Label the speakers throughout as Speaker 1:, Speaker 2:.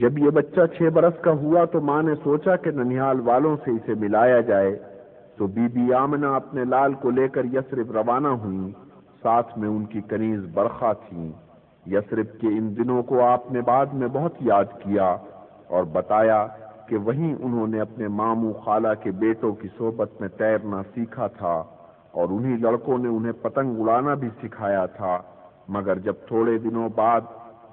Speaker 1: جب یہ بچہ 6 برس کا ہوا تو ماں نے سوچا کہ ننیال والوں سے اسے ملایا جائے، تو بی بی آمنہ اپنے لال کو لے کر یثرب روانہ ہوئیں، ساتھ میں ان کی کنیز برخا تھیں۔ یثرب کے ان دنوں کو آپ نے بعد میں بہت یاد کیا اور بتایا کہ وہیں انہوں نے اپنے ماموں خالہ کے بیٹوں کی صحبت میں تیرنا سیکھا تھا، اور انہی لڑکوں نے انہیں پتنگ اڑانا بھی سکھایا تھا۔ مگر جب تھوڑے دنوں بعد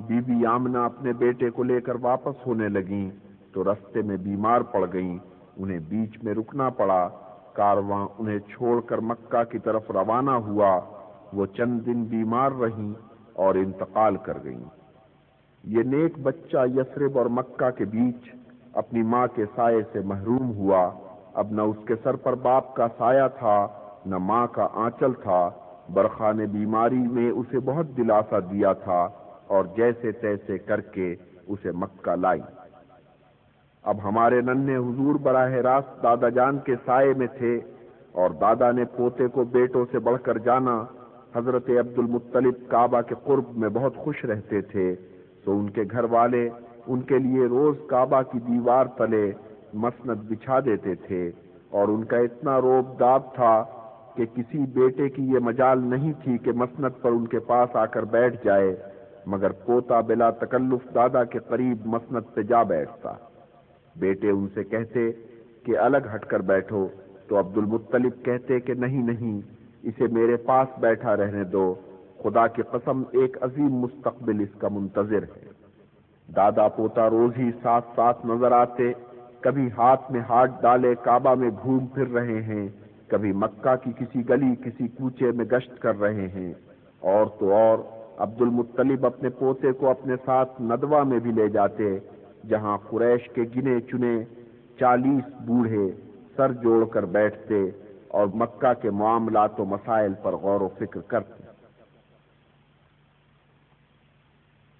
Speaker 1: بی بی آمنہ اپنے بیٹے کو لے کر واپس ہونے لگیں تو رستے میں بیمار پڑ گئیں، انہیں بیچ میں رکنا پڑا۔ کارواں انہیں چھوڑ کر مکہ کی طرف روانہ ہوا، وہ چند دن بیمار رہیں اور انتقال کر گئیں۔ یہ نیک بچہ یثرب اور مکہ کے بیچ اپنی ماں کے سائے سے محروم ہوا۔ اب نہ اس کے سر پر باپ کا سایہ تھا، نہ ماں کا آنچل تھا۔ برخا نے بیماری میں اسے بہت دلاسا دیا تھا اور جیسے تیسے کر کے اسے مکہ لائی۔ اب ہمارے ننھے حضور براہ راست دادا جان کے سائے میں تھے، اور دادا نے پوتے کو بیٹوں سے بڑھ کر جانا۔ حضرت عبد المطلب کعبہ کے قرب میں بہت خوش رہتے تھے، تو ان کے گھر والے ان کے لیے روز کعبہ کی دیوار تلے مسند بچھا دیتے تھے، اور ان کا اتنا روب داب تھا کہ کسی بیٹے کی یہ مجال نہیں تھی کہ مسند پر ان کے پاس آ کر بیٹھ جائے، مگر پوتا بلا تکلف دادا کے قریب مسند پہ جا بیٹھتا۔ بیٹے ان سے کہتے کہ الگ ہٹ کر بیٹھو، تو عبد المطلب کہتے کہ نہیں نہیں، اسے میرے پاس بیٹھا رہنے دو، خدا کی قسم ایک عظیم مستقبل اس کا منتظر ہے۔ دادا پوتا روز ہی ساتھ ساتھ نظر آتے، کبھی ہاتھ میں ہاتھ ڈالے کعبہ میں گھوم پھر رہے ہیں، کبھی مکہ کی کسی گلی کسی کوچے میں گشت کر رہے ہیں۔ اور تو اور عبد المطلب اپنے پوتے کو اپنے ساتھ ندوہ میں بھی لے جاتے، جہاں قریش کے گنے چنے 40 بوڑھے سر جوڑ کر بیٹھتے اور مکہ کے معاملات و مسائل پر غور و فکر کرتے۔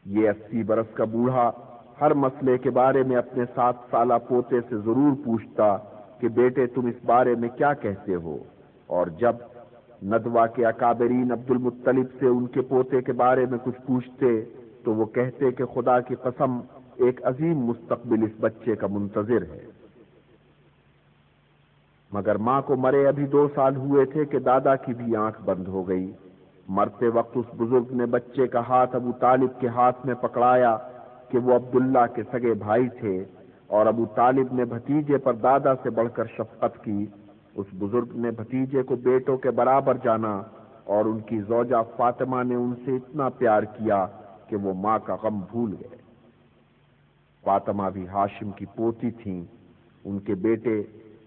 Speaker 1: یہ 80 برس کا بوڑھا ہر مسئلے کے بارے میں اپنے 7 سالہ پوتے سے ضرور پوچھتا کہ بیٹے تم اس بارے میں کیا کہتے ہو، اور جب ندوہ کے اکابرین عبد المطلب سے ان کے پوتے کے بارے میں کچھ پوچھتے تو وہ کہتے کہ خدا کی قسم ایک عظیم مستقبل اس بچے کا منتظر ہے۔ مگر ماں کو مرے ابھی 2 سال ہوئے تھے کہ دادا کی بھی آنکھ بند ہو گئی۔ مرتے وقت اس بزرگ نے بچے کا ہاتھ ابو طالب کے ہاتھ میں پکڑایا کہ وہ عبداللہ کے سگے بھائی تھے، اور ابو طالب نے بھتیجے پر دادا سے بڑھ کر شفقت کی۔ اس بزرگ نے بھتیجے کو بیٹوں کے برابر جانا، اور ان کی زوجہ فاطمہ نے ان سے اتنا پیار کیا کہ وہ ماں کا غم بھول گئے۔ فاطمہ بھی ہاشم کی پوتی تھیں۔ ان کے بیٹے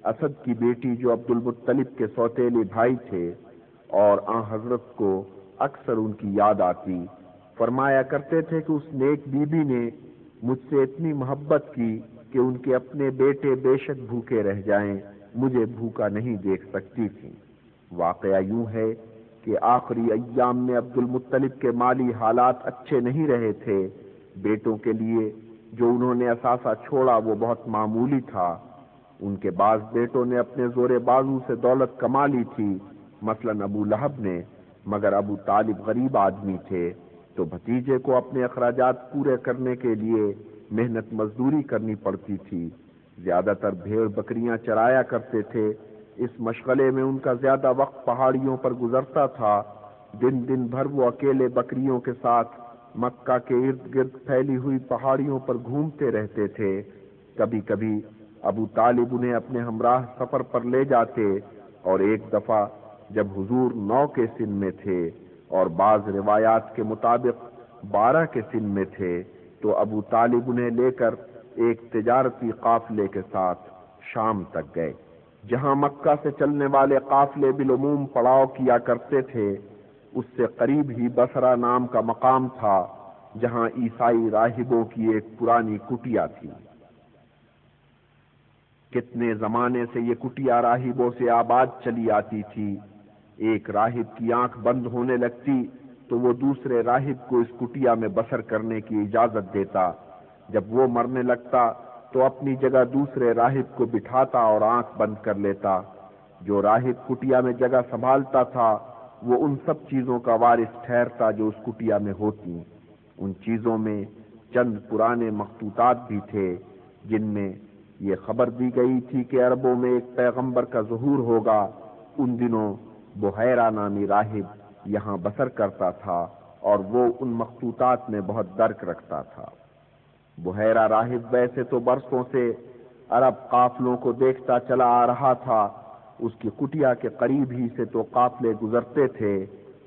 Speaker 1: اسد کی بیٹی جو عبد المطلب کے سوتیلے بھائی تھے، اور آن حضرت کو اکثر ان کی یاد آتی، فرمایا کرتے تھے کہ اس نیک بی بی نے مجھ سے اتنی محبت کی کہ ان کے اپنے بیٹے بے شک بھوکے رہ جائیں، مجھے بھوکا نہیں دیکھ سکتی تھی۔ واقعہ یوں ہے کہ آخری ایام میں عبد المطلب کے مالی حالات اچھے نہیں رہے تھے۔ بیٹوں کے لیے جو انہوں نے اثاثہ چھوڑا وہ بہت معمولی تھا۔ ان کے بعض بیٹوں نے اپنے زور بازو سے دولت کما لی تھی، مثلا ابو لہب نے، مگر ابو طالب غریب آدمی تھے، تو بھتیجے کو اپنے اخراجات پورے کرنے کے لیے محنت مزدوری کرنی پڑتی تھی۔ زیادہ تر بھیڑ بکریاں چرایا کرتے تھے۔ اس مشغلے میں ان کا زیادہ وقت پہاڑیوں پر گزرتا تھا۔ دن دن بھر وہ اکیلے بکریوں کے ساتھ مکہ کے ارد گرد پھیلی ہوئی پہاڑیوں پر گھومتے رہتے تھے۔ کبھی کبھی ابو طالب انہیں اپنے ہمراہ سفر پر لے جاتے، اور ایک دفعہ جب حضور 9 کے سن میں تھے اور بعض روایات کے مطابق 12 کے سن میں تھے، تو ابو طالب انہیں لے کر ایک تجارتی قافلے کے ساتھ شام تک گئے۔ جہاں مکہ سے چلنے والے قافلے بالعموم پڑاؤ کیا کرتے تھے، اس سے قریب ہی بصرہ نام کا مقام تھا، جہاں عیسائی راہبوں کی ایک پرانی کٹیا تھی۔ کتنے زمانے سے یہ کٹیا راہبوں سے آباد چلی آتی تھی۔ ایک راہب کی آنکھ بند ہونے لگتی تو وہ دوسرے راہب کو اس کٹیا میں بسر کرنے کی اجازت دیتا۔ جب وہ مرنے لگتا تو اپنی جگہ دوسرے راہب کو بٹھاتا اور آنکھ بند کر لیتا۔ جو راہب کٹیا میں جگہ سنبھالتا تھا وہ ان سب چیزوں کا وارث ٹھہرتا جو اس کٹیا میں ہوتی۔ ان چیزوں میں چند پرانے مخطوطات بھی تھے جن میں یہ خبر دی گئی تھی کہ عربوں میں ایک پیغمبر کا ظہور ہوگا۔ ان دنوں بحیرہ نامی راہب یہاں بسر کرتا تھا اور وہ ان مخطوطات میں بہت درک رکھتا تھا۔ بحیرہ راہب ویسے تو برسوں سے عرب قافلوں کو دیکھتا چلا آ رہا تھا، اس کی کٹیا کے قریب ہی سے تو قافلے گزرتے تھے،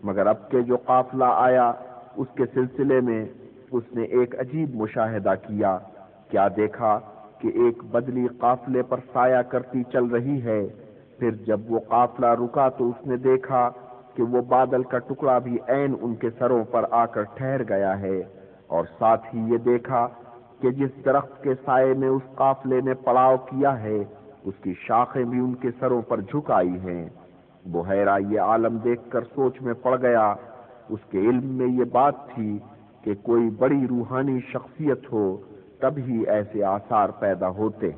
Speaker 1: مگر اب کے جو قافلہ آیا اس کے سلسلے میں اس نے ایک عجیب مشاہدہ کیا۔ کیا دیکھا کہ ایک بدلی قافلے پر سایہ کرتی چل رہی ہے۔ پھر جب وہ قافلہ رکا تو اس نے دیکھا کہ وہ بادل کا ٹکڑا بھی عین ان کے سروں پر آ کر ٹھہر گیا ہے، اور ساتھ ہی یہ دیکھا کہ جس درخت کے سائے میں اس قافلے نے پڑاؤ کیا ہے اس کی شاخیں بھی ان کے سروں پر جھک آئی ہیں۔ بحیرہ یہ عالم دیکھ کر سوچ میں پڑ گیا۔ اس کے علم میں یہ بات تھی کہ کوئی بڑی روحانی شخصیت ہو تب ہی ایسے آثار پیدا ہوتے۔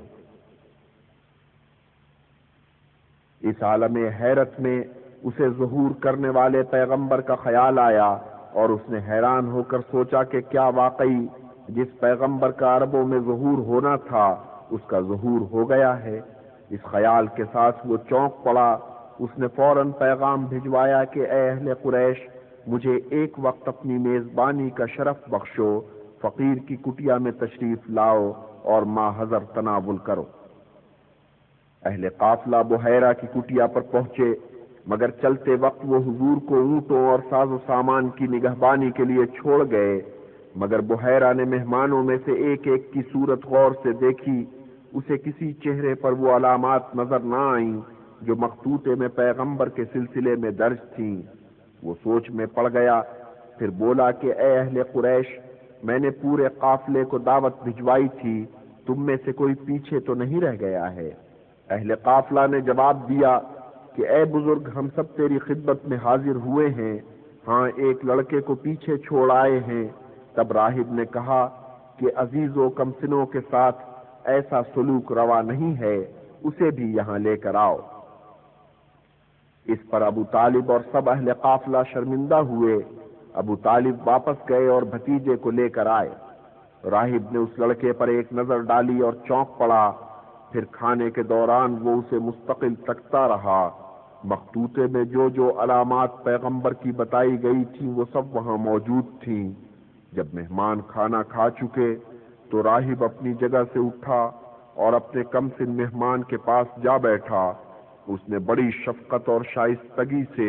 Speaker 1: اس عالم حیرت میں اسے ظہور کرنے والے پیغمبر کا خیال آیا اور اس نے حیران ہو کر سوچا کہ کیا واقعی جس پیغمبر کا عربوں میں ظہور ہونا تھا اس کا ظہور ہو گیا ہے۔ اس خیال کے ساتھ وہ چونک پڑا۔ اس نے فوراً پیغام بھجوایا کہ اے اہل قریش، مجھے ایک وقت اپنی میزبانی کا شرف بخشو، فقیر کی کٹیا میں تشریف لاؤ اور ما حضر تناول کرو۔ اہل قافلہ بحیرہ کی کٹیا پر پہنچے، مگر چلتے وقت وہ حضور کو اونٹوں اور ساز و سامان کی نگہبانی کے لیے چھوڑ گئے، مگر بحیرہ نے مہمانوں میں سے ایک ایک کی صورت غور سے دیکھی۔ اسے کسی چہرے پر وہ علامات نظر نہ آئیں جو مخطوطے میں پیغمبر کے سلسلے میں درج تھیں۔ وہ سوچ میں پڑ گیا، پھر بولا کہ اے اہل قریش، میں نے پورے قافلے کو دعوت بھجوائی تھی، تم میں سے کوئی پیچھے تو نہیں رہ گیا ہے؟ اہل قافلہ نے جواب دیا کہ اے بزرگ، ہم سب تیری خدمت میں حاضر ہوئے ہیں، ہاں ایک لڑکے کو پیچھے چھوڑ آئے ہیں۔ تب راہب نے کہا کہ عزیز و کمسنوں کے ساتھ ایسا سلوک روا نہیں ہے، اسے بھی یہاں لے کر آؤ۔ اس پر ابو طالب اور سب اہل قافلہ شرمندہ ہوئے۔ ابو طالب واپس گئے اور بھتیجے کو لے کر آئے۔ راہب نے اس لڑکے پر ایک نظر ڈالی اور چونک پڑا۔ پھر کھانے کے دوران وہ اسے مستقل تکتا رہا۔ مخطوطے میں جو جو علامات پیغمبر کی بتائی گئی تھیں وہ سب وہاں موجود تھیں۔ جب مہمان کھانا کھا چکے تو راہب اپنی جگہ سے اٹھا اور اپنے کم سن مہمان کے پاس جا بیٹھا۔ اس نے بڑی شفقت اور شائستگی سے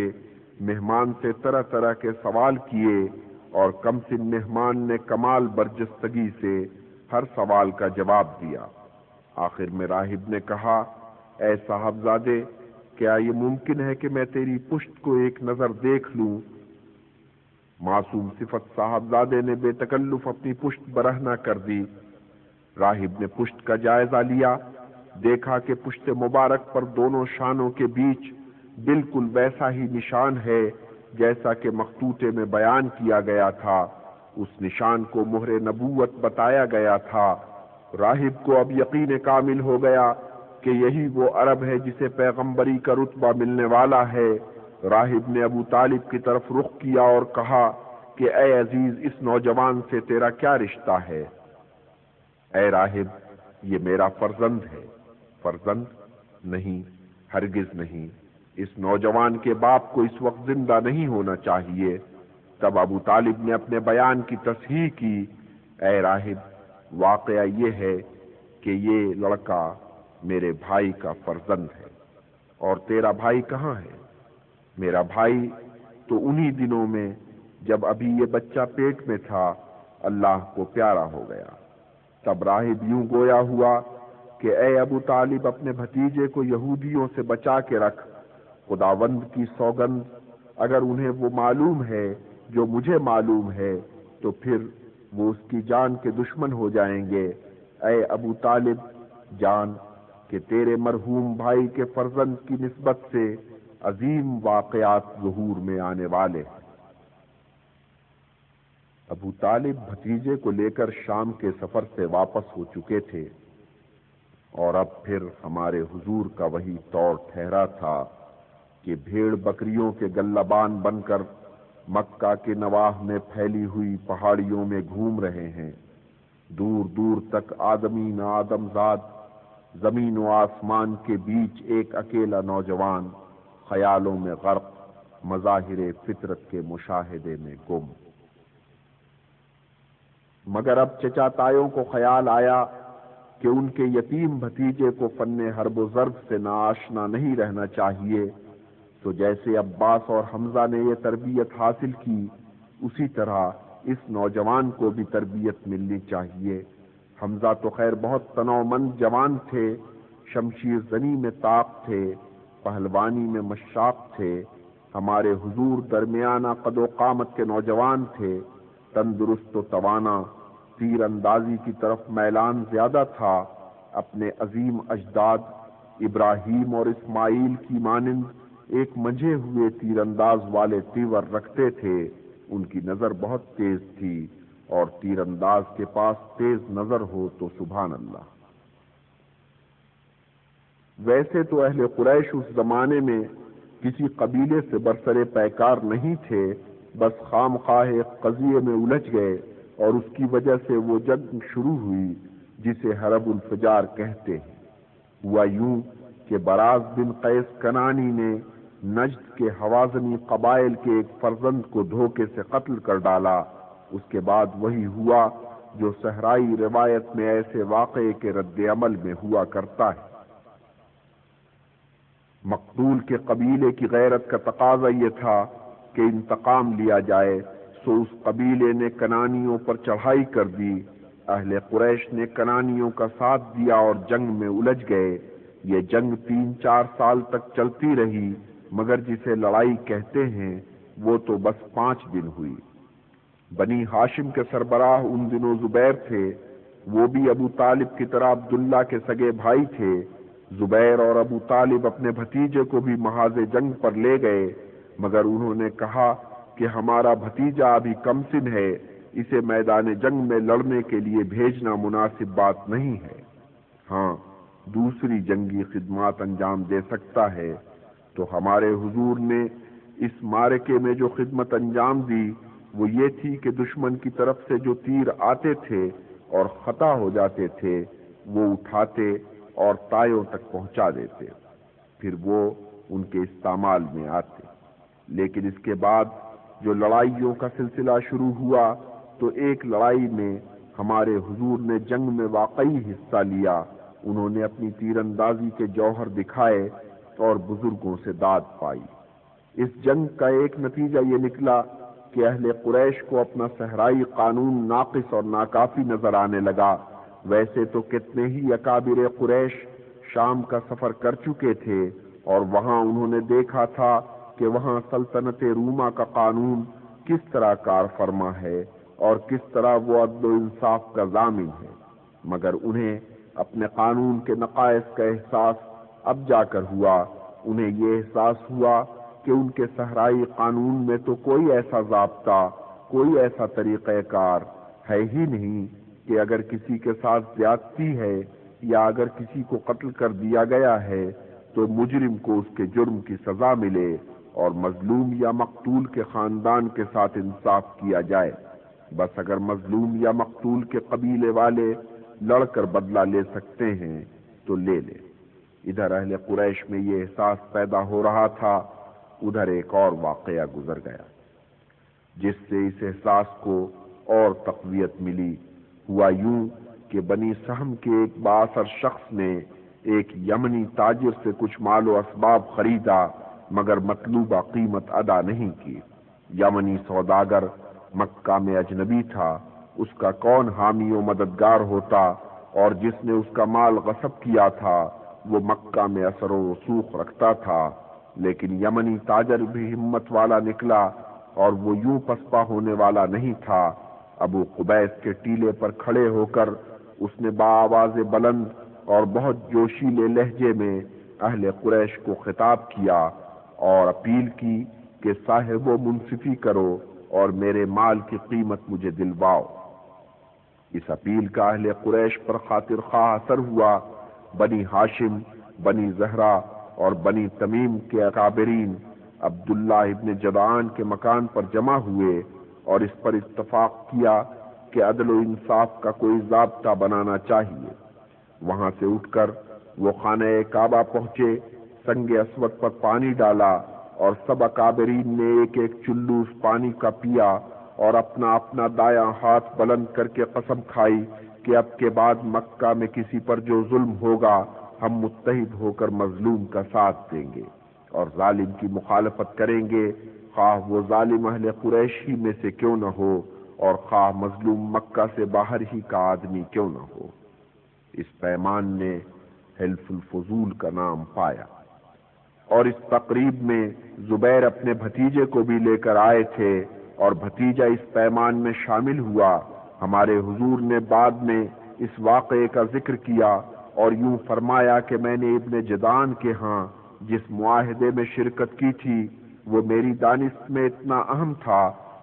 Speaker 1: مہمان سے طرح طرح کے سوال کیے اور کم سن مہمان نے کمال برجستگی سے ہر سوال کا جواب دیا۔ آخر میں راہب نے کہا، اے صاحبزادے، کیا یہ ممکن ہے کہ میں تیری پشت کو ایک نظر دیکھ لوں؟ معصوم صفت صاحبزادے نے بے تکلف اپنی پشت برہنہ کر دی۔ راہب نے پشت کا جائزہ لیا، دیکھا کہ پشت مبارک پر دونوں شانوں کے بیچ بالکل ویسا ہی نشان ہے جیسا کہ مخطوطے میں بیان کیا گیا تھا۔ اس نشان کو مہر نبوت بتایا گیا تھا۔ راہب کو اب یقین کامل ہو گیا کہ یہی وہ عرب ہے جسے پیغمبری کا رتبہ ملنے والا ہے۔ راہب نے ابو طالب کی طرف رخ کیا اور کہا کہ اے عزیز، اس نوجوان سے تیرا کیا رشتہ ہے؟ اے راہب، یہ میرا فرزند ہے۔ فرزند؟ نہیں، ہرگز نہیں، اس نوجوان کے باپ کو اس وقت زندہ نہیں ہونا چاہیے۔ تب ابو طالب نے اپنے بیان کی تصحیح کی، اے راہب، واقعہ یہ ہے کہ یہ لڑکا میرے بھائی کا فرزند ہے۔ اور تیرا بھائی کہاں ہے؟ میرا بھائی تو انہی دنوں میں جب ابھی یہ بچہ پیٹ میں تھا اللہ کو پیارا ہو گیا۔ تب راہب یوں گویا ہوا کہ اے ابو طالب، اپنے بھتیجے کو یہودیوں سے بچا کے رکھ۔ خداوند کی سوگند، اگر انہیں وہ معلوم ہے جو مجھے معلوم ہے تو پھر وہ اس کی جان کے دشمن ہو جائیں گے۔ اے ابو طالب، جان کہ تیرے مرحوم بھائی کے فرزند کی نسبت سے عظیم واقعات ظہور میں آنے والے ہیں۔ ابو طالب بھتیجے کو لے کر شام کے سفر سے واپس ہو چکے تھے، اور اب پھر ہمارے حضور کا وہی طور ٹھہرا تھا کہ بھیڑ بکریوں کے گلبان بن کر مکہ کے نواح میں پھیلی ہوئی پہاڑیوں میں گھوم رہے ہیں۔ دور دور تک آدمین آدم زاد، زمین و آسمان کے بیچ ایک اکیلا نوجوان، خیالوں میں غرق، مظاہر فطرت کے مشاہدے میں گم۔ مگر اب چچا تایوں کو خیال آیا کہ ان کے یتیم بھتیجے کو فن حرب و ضرب سے ناآشنا نہیں رہنا چاہیے، تو جیسے عباس اور حمزہ نے یہ تربیت حاصل کی، اسی طرح اس نوجوان کو بھی تربیت ملنی چاہیے۔ حمزہ تو خیر بہت تنومند جوان تھے، شمشیر زنی میں طاق تھے، پہلوانی میں مشاق تھے۔ ہمارے حضور درمیانہ قد و قامت کے نوجوان تھے، تندرست و توانا، تیر اندازی کی طرف میلان زیادہ تھا، اپنے عظیم اجداد ابراہیم اور اسماعیل کی مانند ایک منجھے ہوئے تیر انداز والے تیور رکھتے تھے۔ ان کی نظر بہت تیز تھی، اور تیر انداز کے پاس تیز نظر ہو تو سبحان اللہ۔ ویسے تو اہل قریش اس زمانے میں کسی قبیلے سے برسر پیکار نہیں تھے، بس خام خواہ ایک قضیے میں الجھ گئے، اور اس کی وجہ سے وہ جنگ شروع ہوئی جسے حرب الفجار کہتے ہیں۔ ہوا یوں کہ براز بن قیس کنانی نے نجد کے حوازنی قبائل کے ایک فرزند کو دھوکے سے قتل کر ڈالا۔ اس کے بعد وہی ہوا جو صحرائی روایت میں ایسے واقعے کے رد عمل میں ہوا کرتا ہے۔ مقتول کے قبیلے کی غیرت کا تقاضا یہ تھا کہ انتقام لیا جائے، سو اس قبیلے نے کنانیوں پر چڑھائی کر دی۔ اہل قریش نے کنانیوں کا ساتھ دیا اور جنگ میں الجھ گئے۔ یہ جنگ 3-4 سال تک چلتی رہی، مگر جسے لڑائی کہتے ہیں وہ تو بس 5 دن ہوئی۔ بنی ہاشم کے سربراہ ان دنوں زبیر تھے، وہ بھی ابو طالب کی طرح عبداللہ کے سگے بھائی تھے۔ زبیر اور ابو طالب اپنے بھتیجے کو بھی محاذ جنگ پر لے گئے، مگر انہوں نے کہا کہ ہمارا بھتیجا ابھی کم سن ہے، اسے میدان جنگ میں لڑنے کے لیے بھیجنا مناسب بات نہیں ہے۔ ہاں، دوسری جنگی خدمات انجام دے سکتا ہے۔ تو ہمارے حضور نے اس معرکے میں جو خدمت انجام دی وہ یہ تھی کہ دشمن کی طرف سے جو تیر آتے تھے اور خطا ہو جاتے تھے وہ اٹھاتے اور تایوں تک پہنچا دیتے، پھر وہ ان کے استعمال میں آتے۔ لیکن اس کے بعد جو لڑائیوں کا سلسلہ شروع ہوا تو ایک لڑائی میں ہمارے حضور نے جنگ میں واقعی حصہ لیا۔ انہوں نے اپنی تیر اندازی کے جوہر دکھائے اور بزرگوں سے داد پائی۔ اس جنگ کا ایک نتیجہ یہ نکلا کہ اہل قریش کو اپنا صحرائی قانون ناقص اور ناکافی نظر آنے لگا۔ ویسے تو کتنے ہی اکابر قریش شام کا سفر کر چکے تھے، اور وہاں انہوں نے دیکھا تھا کہ وہاں سلطنت روما کا قانون کس طرح کار فرما ہے اور کس طرح وہ عدل و انصاف کا ضامن ہے، مگر انہیں اپنے قانون کے نقائص کا احساس اب جا کر ہوا۔ انہیں یہ احساس ہوا کہ ان کے صحرائی قانون میں تو کوئی ایسا ضابطہ، کوئی ایسا طریقہ کار ہے ہی نہیں کہ اگر کسی کے ساتھ زیادتی ہے یا اگر کسی کو قتل کر دیا گیا ہے تو مجرم کو اس کے جرم کی سزا ملے اور مظلوم یا مقتول کے خاندان کے ساتھ انصاف کیا جائے۔ بس اگر مظلوم یا مقتول کے قبیلے والے لڑ کر بدلہ لے سکتے ہیں تو لے لے۔ ادھر اہل قریش میں یہ احساس پیدا ہو رہا تھا، ادھر ایک اور واقعہ گزر گیا جس سے اس احساس کو اور تقویت ملی۔ ہوا یوں کہ بنی سہم کے ایک بااثر شخص نے ایک یمنی تاجر سے کچھ مال و اسباب خریدا، مگر مطلوبہ قیمت ادا نہیں کی۔ یمنی سوداگر مکہ میں اجنبی تھا، اس کا کون حامی و مددگار ہوتا، اور جس نے اس کا مال غصب کیا تھا وہ مکہ میں اثر و رسوخ رکھتا تھا۔ لیکن یمنی تاجر بھی ہمت والا نکلا، اور وہ یوں پسپا ہونے والا نہیں تھا۔ ابو قبیس کے ٹیلے پر کھڑے ہو کر اس نے بآواز بلند اور بہت جوشیلے لہجے میں اہل قریش کو خطاب کیا اور اپیل کی کہ صاحب و منصفی کرو اور میرے مال کی قیمت مجھے دلواؤ۔ اس اپیل کا اہل قریش پر خاطر خواہ اثر ہوا۔ بنی ہاشم، بنی زہرا اور بنی تمیم کے اکابرین عبداللہ ابن جدعان کے مکان پر جمع ہوئے اور اس پر اتفاق کیا کہ عدل و انصاف کا کوئی ضابطہ بنانا چاہیے۔ وہاں سے اٹھ کر وہ خانہ کعبہ پہنچے، سنگ اسود پر پانی ڈالا اور سب اکابرین نے ایک ایک چلو اس پانی کا پیا اور اپنا اپنا دایاں ہاتھ بلند کر کے قسم کھائی کہ اب کے بعد مکہ میں کسی پر جو ظلم ہوگا ہم متحد ہو کر مظلوم کا ساتھ دیں گے اور ظالم کی مخالفت کریں گے، خواہ وہ ظالم اہل قریش ہی میں سے کیوں نہ ہو اور خواہ مظلوم مکہ سے باہر ہی کا آدمی کیوں نہ ہو۔ اس پیمان نے حلف الفضول کا نام پایا، اور اس تقریب میں زبیر اپنے بھتیجے کو بھی لے کر آئے تھے اور بھتیجا اس پیمان میں شامل ہوا۔ ہمارے حضور نے بعد میں اس واقعے کا ذکر کیا اور یوں فرمایا کہ میں نے ابن جدعان کے ہاں جس معاہدے میں شرکت کی تھی وہ میری دانست میں اتنا اہم تھا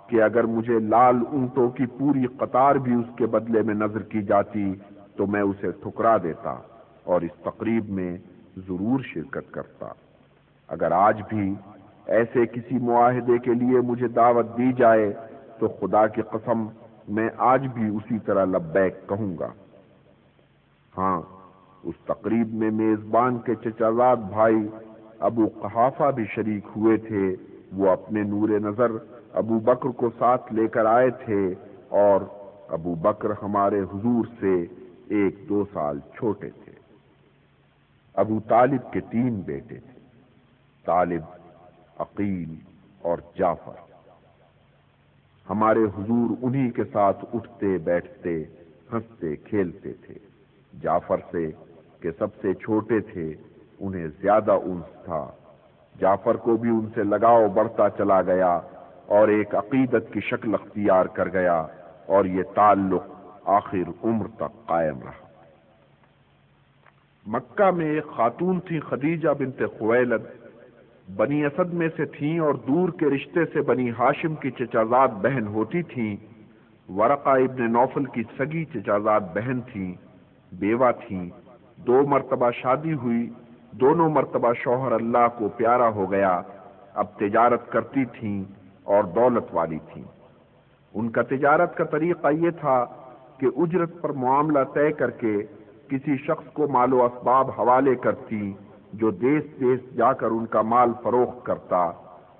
Speaker 1: کہ اگر مجھے لال اونٹوں کی پوری قطار بھی اس کے بدلے میں نظر کی جاتی تو میں اسے ٹھکرا دیتا اور اس تقریب میں ضرور شرکت کرتا۔ اگر آج بھی ایسے کسی معاہدے کے لیے مجھے دعوت دی جائے تو خدا کی قسم میں آج بھی اسی طرح لبیک کہوں گا۔ ہاں، اس تقریب میں میزبان کے چچا زاد بھائی ابو قحافہ بھی شریک ہوئے تھے۔ وہ اپنے نور نظر ابو بکر کو ساتھ لے کر آئے تھے اور ابو بکر ہمارے حضور سے 1-2 سال چھوٹے تھے۔ ابو طالب کے 3 بیٹے تھے، طالب، عقیل اور جعفر۔ ہمارے حضور انہی کے ساتھ اٹھتے بیٹھتے ہنستے کھیلتے تھے۔ جعفر سے کہ سب سے چھوٹے تھے انہیں زیادہ انس تھا۔ جعفر کو بھی ان سے لگاؤ بڑھتا چلا گیا اور ایک عقیدت کی شکل اختیار کر گیا اور یہ تعلق آخر عمر تک قائم رہا۔ مکہ میں ایک خاتون تھی خدیجہ بنت خویلد، بنی اسد میں سے تھیں اور دور کے رشتے سے بنی ہاشم کی چچازاد بہن ہوتی تھیں۔ ورقہ ابن نوفل کی سگی چچازاد بہن تھیں، بیوہ تھیں، 2 مرتبہ شادی ہوئی، دونوں مرتبہ شوہر اللہ کو پیارا ہو گیا۔ اب تجارت کرتی تھیں اور دولت والی تھیں۔ ان کا تجارت کا طریقہ یہ تھا کہ اجرت پر معاملہ طے کر کے کسی شخص کو مال و اسباب حوالے کرتی جو دیس دیس جا کر ان کا مال فروخت کرتا۔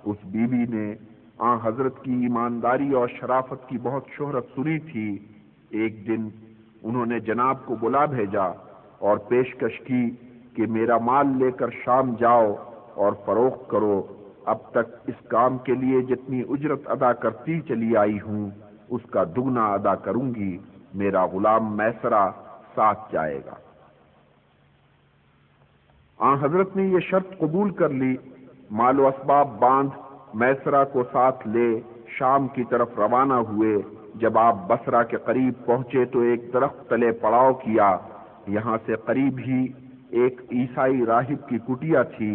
Speaker 1: اس بی بی نے آن حضرت کی ایمانداری اور شرافت کی بہت شہرت سنی تھی۔ ایک دن انہوں نے جناب کو بلا بھیجا اور پیشکش کی کہ میرا مال لے کر شام جاؤ اور فروخت کرو، اب تک اس کام کے لیے جتنی اجرت ادا کرتی چلی آئی ہوں اس کا دگنا ادا کروں گی، میرا غلام میسرہ ساتھ جائے گا۔ آن حضرت نے یہ شرط قبول کر لی، مال و اسباب باندھ میسرہ کو ساتھ لے شام کی طرف روانہ ہوئے۔ جب آپ بصرہ کے قریب پہنچے تو ایک درخت تلے پڑاؤ کیا۔ یہاں سے قریب ہی ایک عیسائی راہب کی کٹیا تھی،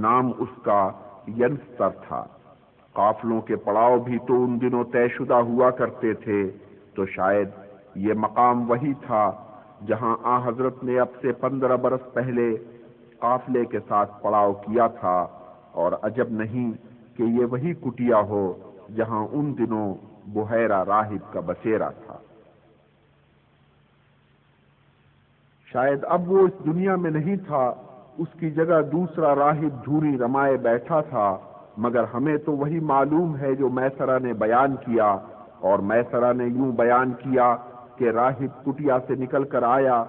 Speaker 1: نام اس کا ینستر تھا۔ قافلوں کے پڑاؤ بھی تو ان دنوں طے شدہ ہوا کرتے تھے، تو شاید یہ مقام وہی تھا جہاں حضرت نے اب سے 15 برس پہلے قافلے کے ساتھ پڑاؤ کیا تھا، اور عجب نہیں کہ یہ وہی کٹیا ہو جہاں ان دنوں بحیرہ راہب کا بسیرا تھا۔ شاید اب وہ اس دنیا میں نہیں تھا، اس کی جگہ دوسرا راہب دھوری رمائے بیٹھا تھا، مگر ہمیں تو وہی معلوم ہے جو میسرہ نے بیان کیا، اور میسرہ نے یوں بیان کیا کہ راہب کٹیا سے نکل کر آیا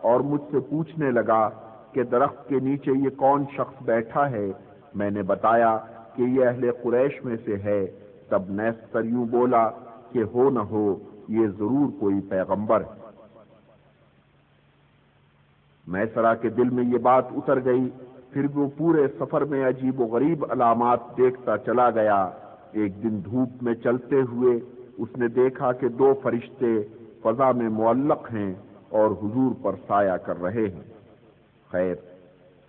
Speaker 1: اور مجھ سے پوچھنے لگا کہ درخت کے نیچے یہ کون شخص بیٹھا ہے۔ میں نے بتایا کہ یہ اہل قریش میں سے ہے۔ تب نیستر یوں بولا کہ ہو نہ ہو یہ ضرور کوئی پیغمبر ہے۔ میسرہ کے دل میں یہ بات اتر گئی، پھر وہ پورے سفر میں عجیب و غریب علامات دیکھتا چلا گیا۔ ایک دن دھوپ میں چلتے ہوئے اس نے دیکھا کہ 2 فرشتے فضا میں معلق ہیں اور حضور پر سایہ کر رہے ہیں۔ خیر،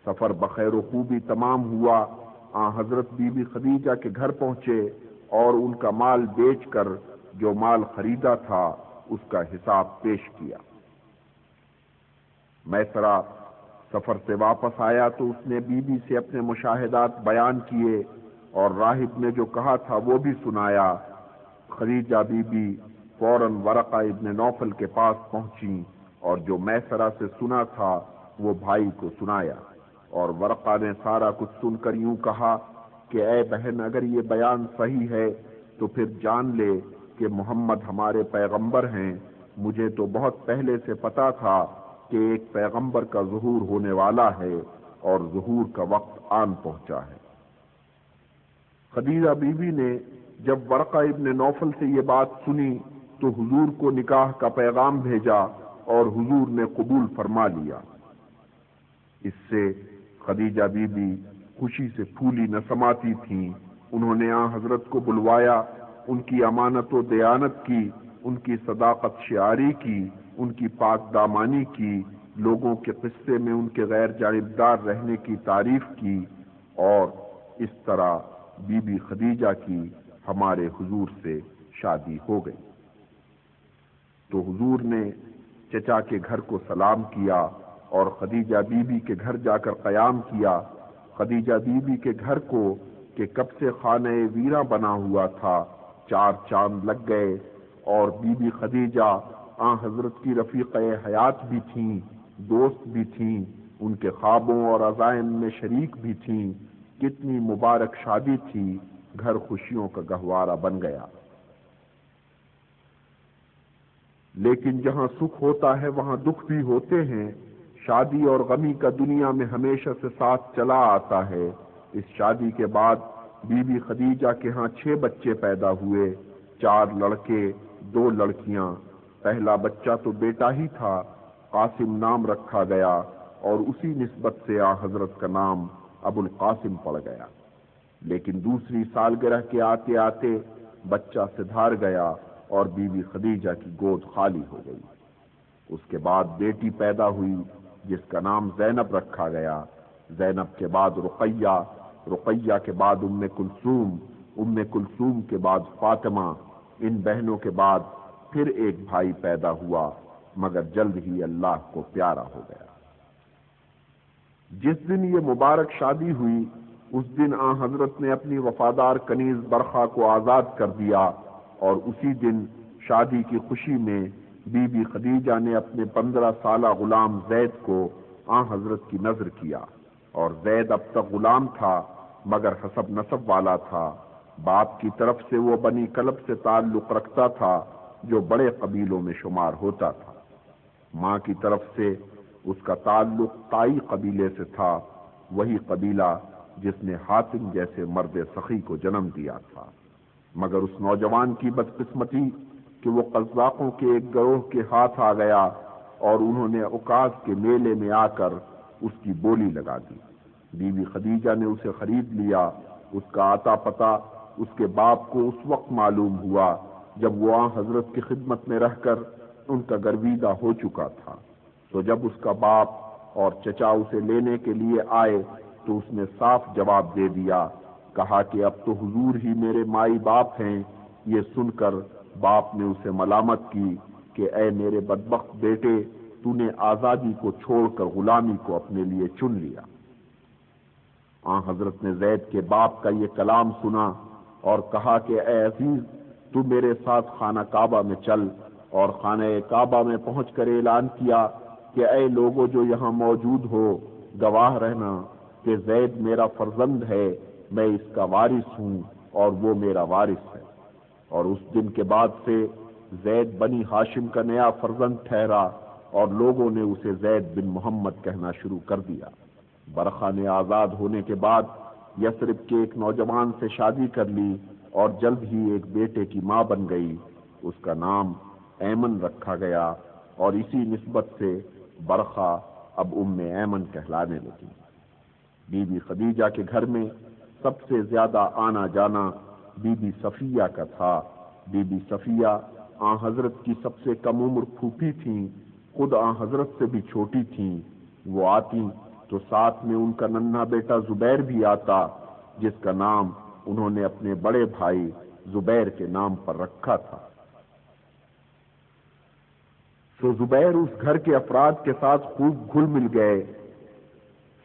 Speaker 1: سفر بخیر و خوبی تمام ہوا۔ حضرت بی بی خدیجہ کے گھر پہنچے اور ان کا مال بیچ کر جو مال خریدا تھا اس کا حساب پیش کیا۔ میسرہ سفر سے واپس آیا تو اس نے بی بی سے اپنے مشاہدات بیان کیے اور راہب نے جو کہا تھا وہ بھی سنایا۔ خدیجہ بی بی فوراً ورقہ ابن نوفل کے پاس پہنچی اور جو میسرہ سے سنا تھا وہ بھائی کو سنایا، اور ورقہ نے سارا کچھ سن کر یوں کہا کہ اے بہن، اگر یہ بیان صحیح ہے تو پھر جان لے کہ محمد ہمارے پیغمبر ہیں۔ مجھے تو بہت پہلے سے پتا تھا کہ ایک پیغمبر کا ظہور ہونے والا ہے اور ظہور کا وقت آن پہنچا ہے۔ خدیجہ بی بی نے جب ورقہ ابن نوفل سے یہ بات سنی تو حضور کو نکاح کا پیغام بھیجا اور حضور نے قبول فرما لیا۔ اس سے خدیجہ بی بی خوشی سے پھولی نہ سماتی تھیں۔ انہوں نے آن حضرت کو بلوایا، ان کی امانت و دیانت کی، ان کی صداقت شعاری کی، ان کی پاک دامانی کی، لوگوں کے قصے میں ان کے غیر جانبدار رہنے کی تعریف کی، اور اس طرح بی بی خدیجہ کی ہمارے حضور سے شادی ہو گئی۔ تو حضور نے چچا کے گھر کو سلام کیا اور خدیجہ بی بی کے گھر جا کر قیام کیا۔ خدیجہ بی بی کے گھر کو کہ کب سے خانہ ویرا بنا ہوا تھا 4 چاند لگ گئے، اور بی بی خدیجہ آن حضرت کی رفیقہ حیات بھی تھیں، دوست بھی تھیں، ان کے خوابوں اور عزائم میں شریک بھی تھیں۔ کتنی مبارک شادی تھی، گھر خوشیوں کا گہوارہ بن گیا۔ لیکن جہاں سکھ ہوتا ہے وہاں دکھ بھی ہوتے ہیں۔ شادی اور غمی کا دنیا میں ہمیشہ سے ساتھ چلا آتا ہے۔ اس شادی کے بعد بی بی خدیجہ کے ہاں 6 بچے پیدا ہوئے، 4 لڑکے 2 لڑکیاں۔ پہلا بچہ تو بیٹا ہی تھا، قاسم نام رکھا گیا، اور اسی نسبت سے آن حضرت کا نام ابو القاسم پڑ گیا۔ لیکن دوسری سالگرہ کے آتے آتے بچہ سدھار گیا اور بی بی خدیجہ کی گود خالی ہو گئی۔ اس کے بعد بیٹی پیدا ہوئی جس کا نام زینب رکھا گیا۔ زینب کے بعد رقیہ، رقیہ کے بعد ام کلثوم، ام کلثوم کے بعد فاطمہ۔ ان بہنوں کے بعد پھر ایک بھائی پیدا ہوا، مگر جلد ہی اللہ کو پیارا ہو گیا۔ جس دن یہ مبارک شادی ہوئی اس دن آن حضرت نے اپنی وفادار کنیز برخا کو آزاد کر دیا، اور اسی دن شادی کی خوشی میں بی بی خدیجہ نے اپنے 15 سالہ غلام زید کو آن حضرت کی نذر کیا، اور زید اب تک غلام تھا مگر حسب نسب والا تھا۔ باپ کی طرف سے وہ بنی کلب سے تعلق رکھتا تھا جو بڑے قبیلوں میں شمار ہوتا تھا۔ ماں کی طرف سے اس کا تعلق تائی قبیلے سے تھا، وہی قبیلہ جس نے حاتم جیسے مرد سخی کو جنم دیا تھا۔ مگر اس نوجوان کی بدقسمتی کہ وہ قزاقوں کے ایک گروہ کے ہاتھ آ گیا، اور انہوں نے عکاظ کے میلے میں آ کر اس کی بولی لگا دی۔ بی بی خدیجہ نے اسے خرید لیا۔ اس کا آتا پتہ اس کے باپ کو اس وقت معلوم ہوا جب وہ آن حضرت کی خدمت میں رہ کر ان کا گرویدہ ہو چکا تھا۔ تو جب اس کا باپ اور چچا اسے لینے کے لیے آئے تو اس نے صاف جواب دے دیا، کہا کہ اب تو حضور ہی میرے مائی باپ ہیں۔ یہ سن کر باپ نے اسے ملامت کی کہ اے میرے بدبخت بیٹے، تو نے آزادی کو چھوڑ کر غلامی کو اپنے لیے چن لیا۔ آن حضرت نے زید کے باپ کا یہ کلام سنا اور کہا کہ اے عزیز، تو میرے ساتھ خانہ کعبہ میں چل، اور خانہ کعبہ میں پہنچ کر اعلان کیا کہ اے لوگوں جو یہاں موجود ہو، گواہ رہنا کہ زید میرا فرزند ہے، میں اس کا وارث ہوں اور وہ میرا وارث ہے۔ اور اس دن کے بعد سے زید بنی ہاشم کا نیا فرزند ٹھہرا، اور لوگوں نے اسے زید بن محمد کہنا شروع کر دیا۔ برخا نے آزاد ہونے کے بعد یثرب کے ایک نوجوان سے شادی کر لی اور جلد ہی ایک بیٹے کی ماں بن گئی۔ اس کا نام ایمن رکھا گیا، اور اسی نسبت سے برخا اب ام ایمن کہلانے لگی۔ بی بی خدیجہ کے گھر میں سب سے زیادہ آنا جانا بی بی صفیہ کا تھا۔ بی بی صفیہ آن حضرت کی سب سے کم عمر پھوپھی تھیں، خود آن حضرت سے بھی چھوٹی تھیں۔ وہ آتی تو ساتھ میں ان کا ننھا بیٹا زبیر بھی آتا، جس کا نام انہوں نے اپنے بڑے بھائی زبیر کے نام پر رکھا تھا۔ تو زبیر اس گھر کے افراد کے ساتھ خوب گھل مل گئے۔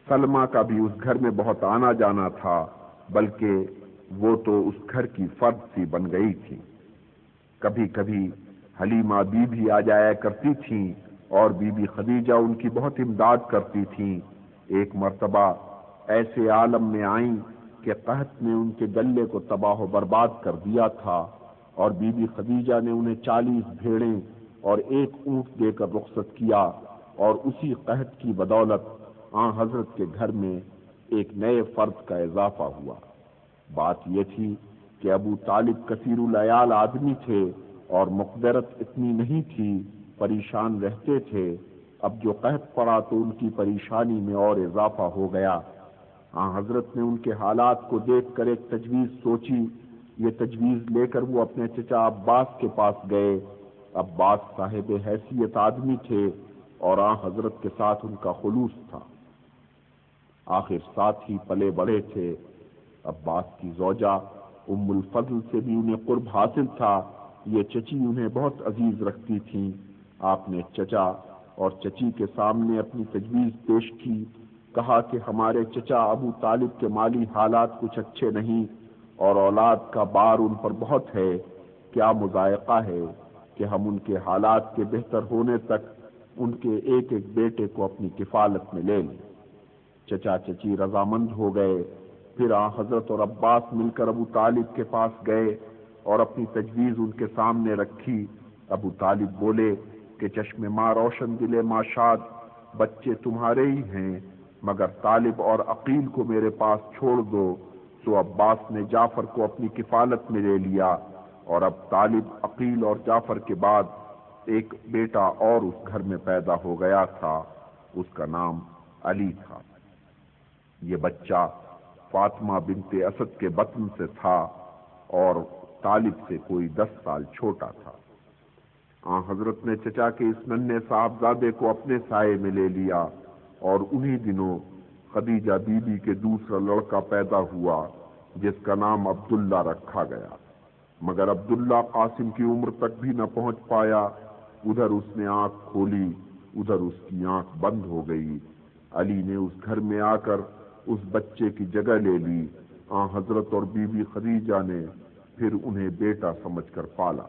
Speaker 1: سلمہ کا بھی اس گھر میں بہت آنا جانا تھا، بلکہ وہ تو اس گھر کی فرد سی بن گئی تھی۔ کبھی کبھی حلیمہ بی بھی آ جایا کرتی تھیں اور بی بی خدیجہ ان کی بہت امداد کرتی تھیں۔ ایک مرتبہ ایسے عالم میں آئیں کہ قحط نے ان کے گلے کو تباہ و برباد کر دیا تھا، اور بی بی خدیجہ نے انہیں 40 بھیڑیں اور 1 اونٹ دے کر رخصت کیا، اور اسی قحط کی بدولت آن حضرت کے گھر میں ایک نئے فرد کا اضافہ ہوا۔ بات یہ تھی کہ ابو طالب کثیر العیال آدمی تھے اور مقدرت اتنی نہیں تھی، پریشان رہتے تھے۔ اب جو قحط پڑا تو ان کی پریشانی میں اور اضافہ ہو گیا۔ حضرت نے ان کے حالات کو دیکھ کر ایک تجویز سوچی۔ یہ تجویز لے کر وہ اپنے چچا عباس کے پاس گئے۔ عباس صاحب حیثیت آدمی تھے اور حضرت کے ساتھ ان کا خلوص تھا، آخر ساتھ ہی پلے بڑے تھے۔ عباس کی زوجہ ام الفضل سے بھی انہیں قرب حاصل تھا، یہ چچی انہیں بہت عزیز رکھتی تھیں۔ آپ نے چچا اور چچی کے سامنے اپنی تجویز پیش کی، کہا کہ ہمارے چچا ابو طالب کے مالی حالات کچھ اچھے نہیں اور اولاد کا بار ان پر بہت ہے، کیا مذائقہ ہے کہ ہم ان کے حالات کے بہتر ہونے تک ان کے ایک ایک بیٹے کو اپنی کفالت میں لے لیں۔ چچا چچی رضامند ہو گئے۔ پھر حضرت اور عباس مل کر ابو طالب کے پاس گئے اور اپنی تجویز ان کے سامنے رکھی۔ ابو طالب بولے کہ چشم ماں روشن دل ماں شاد، بچے تمہارے ہی ہیں، مگر طالب اور عقیل کو میرے پاس چھوڑ دو۔ سو عباس نے جعفر کو اپنی کفالت میں لے لیا، اور اب طالب، عقیل اور جعفر کے بعد ایک بیٹا اور اس گھر میں پیدا ہو گیا تھا، اس کا نام علی تھا۔ یہ بچہ فاطمہ بنت اسد کے بطن سے تھا اور طالب سے کوئی 10 سال چھوٹا تھا۔ حضرت نے چچا کے اس ننھے صاحبزادے کو اپنے سائے میں لے لیا، اور انہی دنوں خدیجہ بی بی کے دوسرا لڑکا پیدا ہوا جس کا نام عبداللہ رکھا گیا، مگر عبداللہ قاسم کی عمر تک بھی نہ پہنچ پایا۔ ادھر اس نے آنکھ کھولی، ادھر اس کی آنکھ بند ہو گئی۔ علی نے اس گھر میں آ کر اس بچے کی جگہ لے لی۔ حضرت اور بی بی خدیجہ نے پھر انہیں بیٹا سمجھ کر پالا۔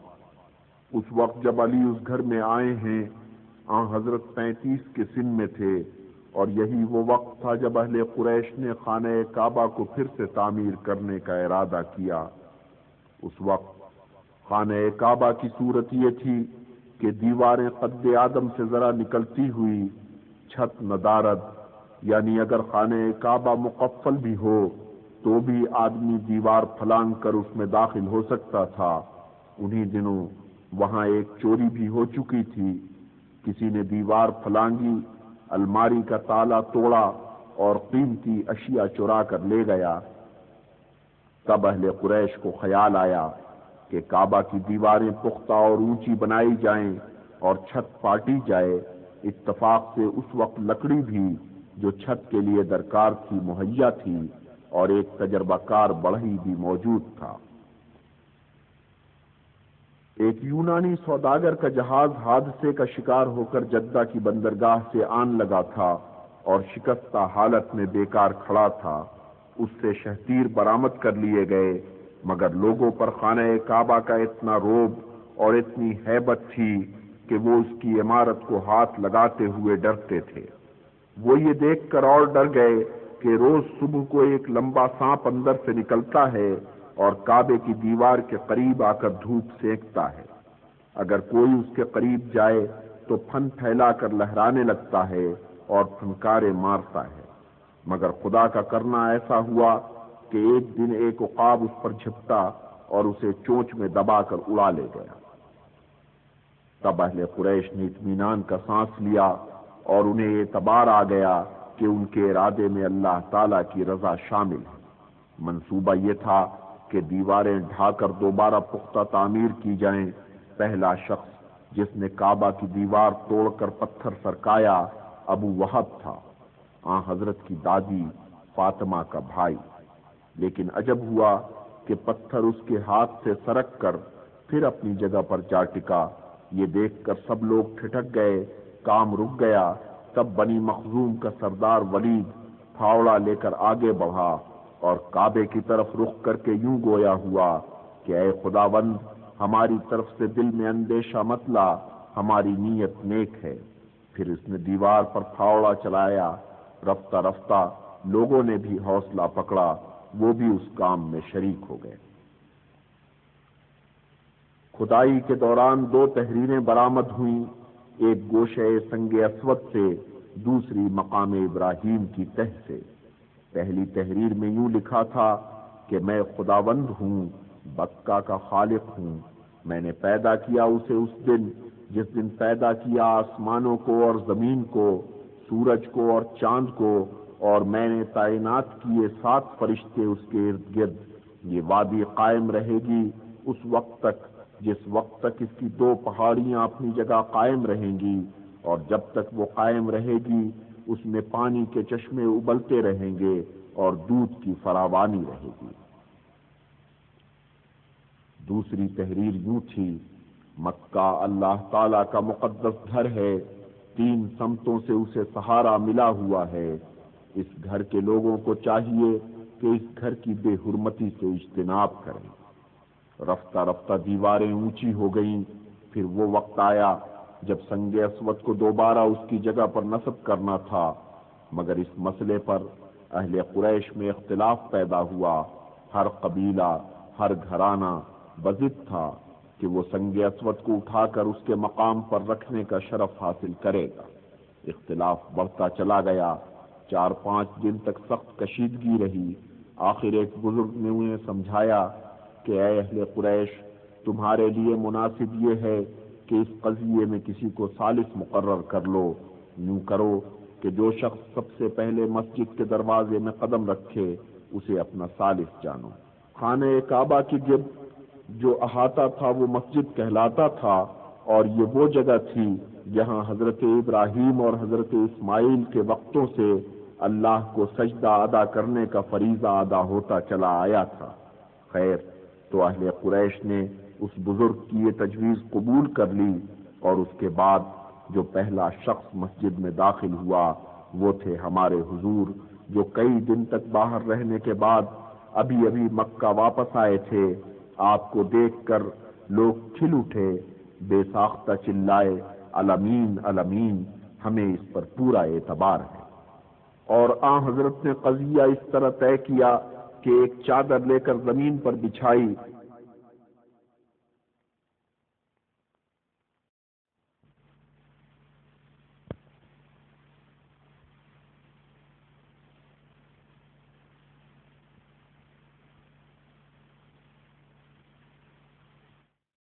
Speaker 1: اس وقت جب علی اس گھر میں آئے ہیں، حضرت 35 کے سن میں تھے، اور یہی وہ وقت تھا جب اہل قریش نے خانہ کعبہ کو پھر سے تعمیر کرنے کا ارادہ کیا۔ اس وقت خانہ کعبہ کی صورت یہ تھی کہ دیواریں قد آدم سے ذرا نکلتی ہوئی، چھت ندارد، یعنی اگر خانہ کعبہ مقفل بھی ہو تو بھی آدمی دیوار پھلانگ کر اس میں داخل ہو سکتا تھا۔ انہی دنوں وہاں ایک چوری بھی ہو چکی تھی۔ کسی نے دیوار پھلانگی، الماری کا تالا توڑا اور قیمتی اشیاء چرا کر لے گیا۔ تب اہل قریش کو خیال آیا کہ کعبہ کی دیواریں پختہ اور اونچی بنائی جائیں اور چھت پاٹی جائے۔ اتفاق سے اس وقت لکڑی بھی جو چھت کے لیے درکار تھی مہیا تھی، اور ایک تجربہ کار بڑھئی بھی موجود تھا۔ ایک یونانی سوداگر کا جہاز حادثے کا شکار ہو کر جدہ کی بندرگاہ سے آن لگا تھا اور شکستہ حالت میں بیکار کھڑا تھا۔ اس سے شہتیر برآمد کر لیے گئے، مگر لوگوں پر خانہ کعبہ کا اتنا روب اور اتنی ہیبت تھی کہ وہ اس کی عمارت کو ہاتھ لگاتے ہوئے ڈرتے تھے۔ وہ یہ دیکھ کر اور ڈر گئے کہ روز صبح کو ایک لمبا سانپ اندر سے نکلتا ہے اور کعبے کی دیوار کے قریب آ کر دھوپ سینکتا ہے۔ اگر کوئی اس کے قریب جائے تو پھن پھیلا کر لہرانے لگتا ہے اور پھنکارے مارتا ہے، مگر خدا کا کرنا ایسا ہوا کہ ایک دن ایک عقاب اس پر جھپٹا اور اسے چونچ میں دبا کر اڑا لے گیا۔ تب اہل قریش نے اطمینان کا سانس لیا اور انہیں اعتبار آ گیا کہ ان کے ارادے میں اللہ تعالیٰ کی رضا شامل ہے۔ منصوبہ یہ تھا کہ دیواریں ڈھا کر دوبارہ پختہ تعمیر کی جائیں۔ پہلا شخص جس نے کعبہ کی دیوار توڑ کر پتھر سرکایا ابو وہب تھا، حضرت کی دادی فاطمہ کا بھائی۔ لیکن عجب ہوا کہ پتھر اس کے ہاتھ سے سرک کر پھر اپنی جگہ پر جا ٹکا۔ یہ دیکھ کر سب لوگ ٹھٹک گئے، کام رک گیا۔ تب بنی مخزوم کا سردار ولید پھاوڑا لے کر آگے بڑھا اور کعبے کی طرف رخ کر کے یوں گویا ہوا کہ اے خداوند، ہماری طرف سے دل میں اندیشہ مت لا، ہماری نیت نیک ہے۔ پھر اس نے دیوار پر پھاوڑا چلایا، رفتہ رفتہ لوگوں نے بھی حوصلہ پکڑا، وہ بھی اس کام میں شریک ہو گئے۔ کھدائی کے دوران 2 تحریریں برآمد ہوئیں، ایک گوشے سنگ اسود سے، دوسری مقام ابراہیم کی تہ سے۔ پہلی تحریر میں یوں لکھا تھا کہ میں خداوند ہوں، بکا کا خالق ہوں، میں نے پیدا کیا اسے اس دن جس دن پیدا کیا آسمانوں کو اور زمین کو، سورج کو اور چاند کو، اور میں نے تعینات کیے 7 فرشتے اس کے ارد گرد۔ یہ وادی قائم رہے گی اس وقت تک جس وقت تک اس کی 2 پہاڑیاں اپنی جگہ قائم رہیں گی، اور جب تک وہ قائم رہے گی اس میں پانی کے چشمے ابلتے رہیں گے اور دودھ کی فراوانی رہے گی۔ دوسری تحریر یوں تھی، مکہ اللہ تعالیٰ کا مقدس گھر ہے، 3 سمتوں سے اسے سہارا ملا ہوا ہے، اس گھر کے لوگوں کو چاہیے کہ اس گھر کی بے حرمتی سے اجتناب کریں۔ رفتہ رفتہ دیواریں اونچی ہو گئیں، پھر وہ وقت آیا جب سنگ اسود کو دوبارہ اس کی جگہ پر نصب کرنا تھا، مگر اس مسئلے پر اہل قریش میں اختلاف پیدا ہوا۔ ہر قبیلہ، ہر گھرانہ بضد تھا کہ وہ سنگ اسود کو اٹھا کر اس کے مقام پر رکھنے کا شرف حاصل کرے گا۔ اختلاف بڑھتا چلا گیا، 4-5 دن تک سخت کشیدگی رہی۔ آخر ایک بزرگ نے انہیں سمجھایا کہ اے اہل قریش، تمہارے لیے مناسب یہ ہے کہ اس قضیے میں کسی کو ثالث مقرر کر لو۔ یوں کرو کہ جو شخص سب سے پہلے مسجد کے دروازے میں قدم رکھے اسے اپنا ثالث جانو۔ خانہ کعبہ کی گرد جو احاطہ تھا وہ مسجد کہلاتا تھا، اور یہ وہ جگہ تھی جہاں حضرت ابراہیم اور حضرت اسماعیل کے وقتوں سے اللہ کو سجدہ ادا کرنے کا فریضہ ادا ہوتا چلا آیا تھا۔ خیر، تو اہل قریش نے اس بزرگ کی یہ تجویز قبول کر لی، اور اس کے بعد جو پہلا شخص مسجد میں داخل ہوا وہ تھے ہمارے حضور، جو کئی دن تک باہر رہنے کے بعد ابھی مکہ واپس آئے تھے۔ آپ کو دیکھ کر لوگ کھل اٹھے، بے ساختہ چلائے، الامین الامین، ہمیں اس پر پورا اعتبار ہے۔ اور حضرت نے قضیہ اس طرح طے کیا کہ ایک چادر لے کر زمین پر بچھائی